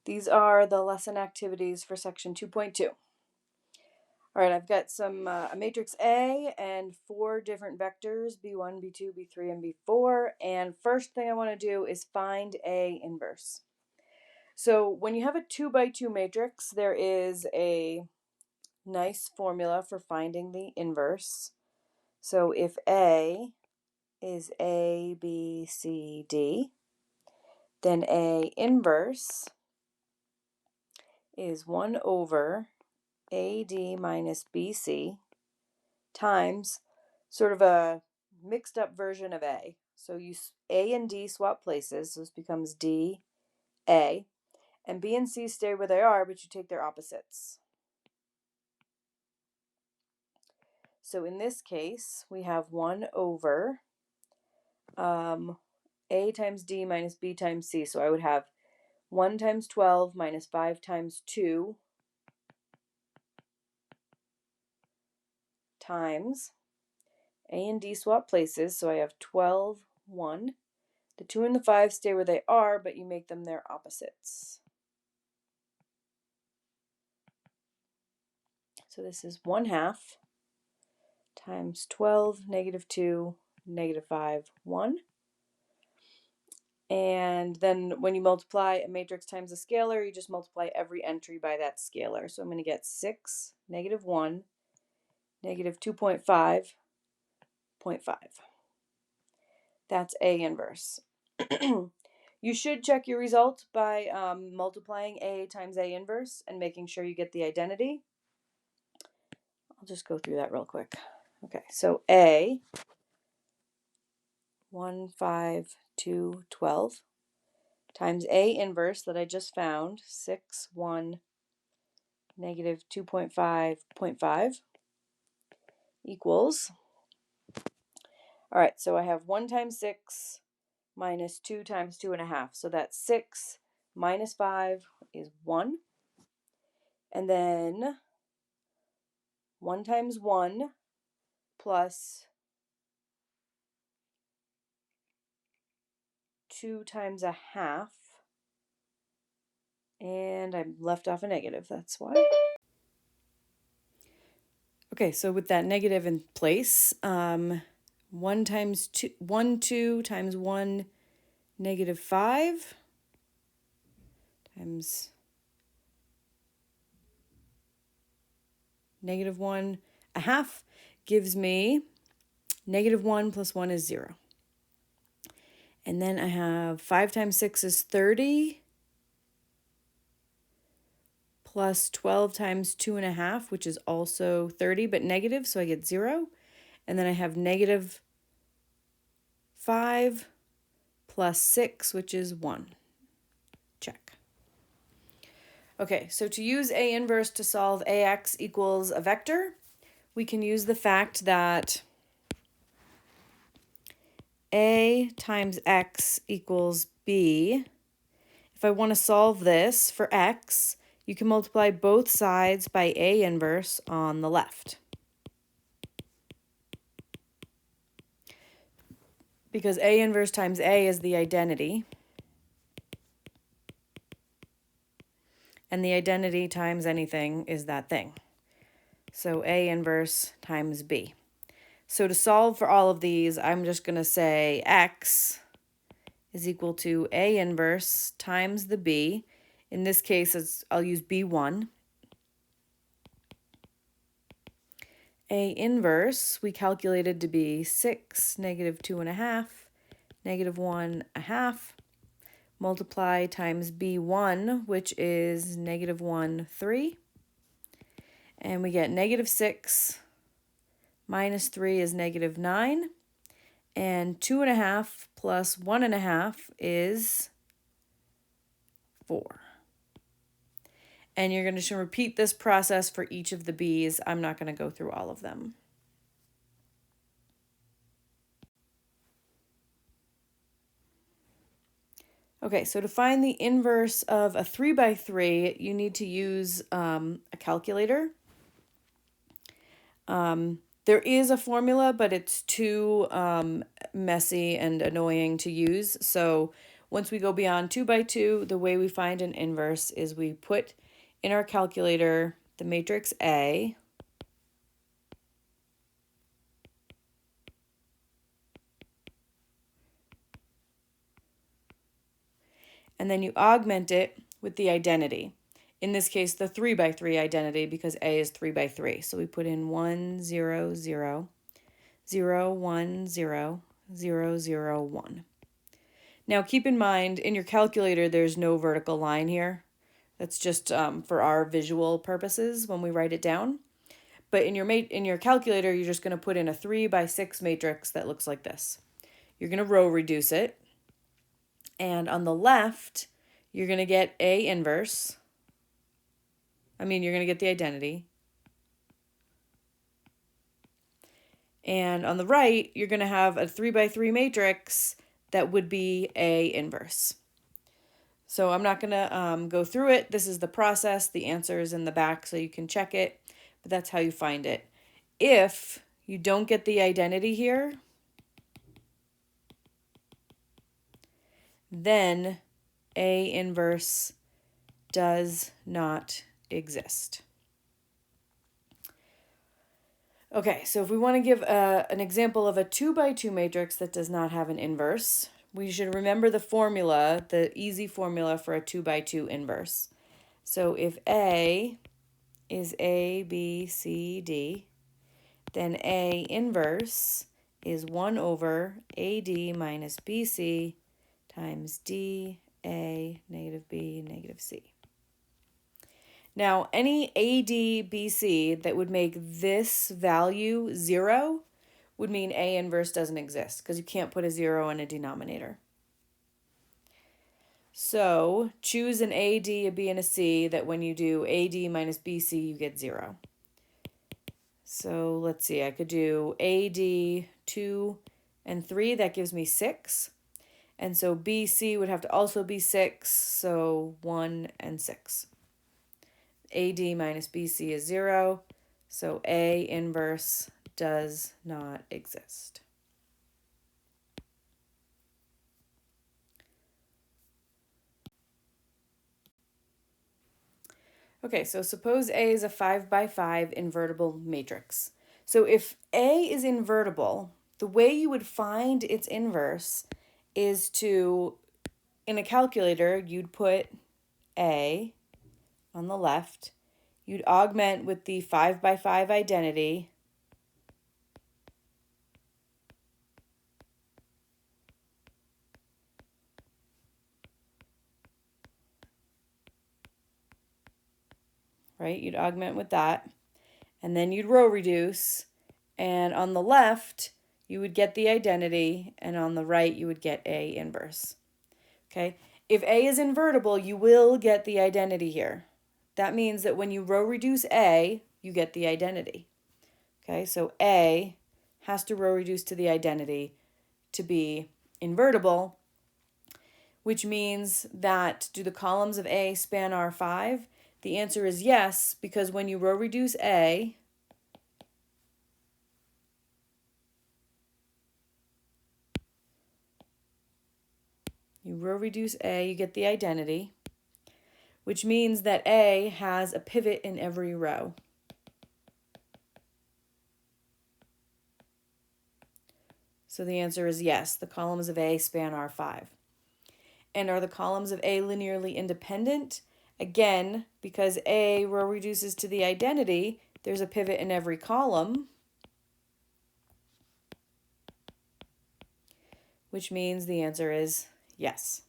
These are the lesson activities for section 2.2. All right, I've got a matrix A and 4 different vectors, B1, B2, B3, and B4. And first thing I want to do is find A inverse. So when you have a 2x2 matrix, there is a nice formula for finding the inverse. So if A is A, B, C, D, then A inverse is 1 over AD minus BC times sort of a mixed up version of A. So A and D swap places, so this becomes D, A, and B and C stay where they are, but you take their opposites. So in this case, we have 1 over A times D minus B times C. So I would have 1 times 12 minus 5 times 2 times A and D swap places, so I have 12, 1. The 2 and the 5 stay where they are, but you make them their opposites. So this is 1/2 times 12, -2, -5, 1. And then when you multiply a matrix times a scalar, you just multiply every entry by that scalar. So I'm going to get 6, -1, -2.5, 0.5. That's A inverse. You should check your result by multiplying A times A inverse and making sure you get the identity. I'll just go through that real quick. Okay, so A, 1, 5, 2, 12, times A inverse that I just found, 6, 1, -2.5, 0.5, equals, all right, so I have 1 times 6 minus 2 times 2.5. So that's 6 minus 5 is 1. And then 1 times 1 plus 2 times 1/2. And I left off a negative, that's why. Okay, so with that negative in place, 1 times 2, 1, 2 times 1, -5 times -1/2 gives me -1 plus 1 is 0. And then I have 5 times 6 is 30, plus 12 times 2.5, which is also 30, but negative, so I get 0. And then I have -5 plus 6, which is 1. Check. Okay, so to use A inverse to solve AX equals a vector, we can use the fact that A times X equals B. If I want to solve this for X, you can multiply both sides by A inverse on the left. Because A inverse times A is the identity. And the identity times anything is that thing. So A inverse times B. So to solve for all of these, I'm just going to say X is equal to A inverse times the B. In this case, I'll use B1. A inverse we calculated to be 6, -2.5, -1.5, multiply times B1, which is -1, 3. And we get -6 minus 3 is -9. And 2.5 plus 1.5 is 4. And you're going to repeat this process for each of the B's. I'm not going to go through all of them. Okay, so to find the inverse of a 3x3, you need to use a calculator. There is a formula, but it's too messy and annoying to use. So Once we go beyond 2 by 2, the way we find an inverse is we put in our calculator the matrix A, and then you augment it with the identity. In this case, the 3 by 3 identity, because A is 3 by 3. So we put in 1, 0, 0, 0, 1, 0, 0, 0, 1. Now keep in mind, in your calculator, there's no vertical line here. That's just for our visual purposes when we write it down. But in your calculator, you're just going to put in a 3 by 6 matrix that looks like this. You're going to row reduce it. And on the left, you're going to get A inverse. You're going to get the identity. And on the right, you're going to have a 3 by 3 matrix that would be A inverse. So I'm not going to go through it. This is the process. The answer is in the back so you can check it. But that's how you find it. If you don't get the identity here, then A inverse does not exist. Okay, so if we want to give an example of a 2 by 2 matrix that does not have an inverse, we should remember the formula, the easy formula for a 2 by 2 inverse. So if A is A, B, C, D, then A inverse is 1 over AD minus BC times D, A, negative B, negative C. Now, any AD, BC that would make this value 0 would mean A inverse doesn't exist because you can't put a 0 in a denominator. So choose an AD, a B, and a C that when you do AD minus BC, you get 0. So let's see, I could do AD 2 and 3, that gives me 6. And so BC would have to also be 6, so 1 and 6. AD minus BC is 0, so A inverse does not exist. Okay, so suppose A is a 5 by 5 invertible matrix. So if A is invertible, the way you would find its inverse is to, in a calculator, you'd put A on the left, you'd augment with the 5 by 5 identity, right? You'd augment with that, and then you'd row reduce, and on the left, you would get the identity, and on the right, you would get A inverse. Okay, if A is invertible, you will get the identity here. That means that when you row reduce A, you get the identity. Okay, so A has to row reduce to the identity to be invertible, which means that do the columns of A span R5? The answer is yes, because when you row reduce A, you get the identity, which means that A has a pivot in every row. So the answer is yes, the columns of A span R5. And are the columns of A linearly independent? Again, because A row reduces to the identity, there's a pivot in every column, which means the answer is yes.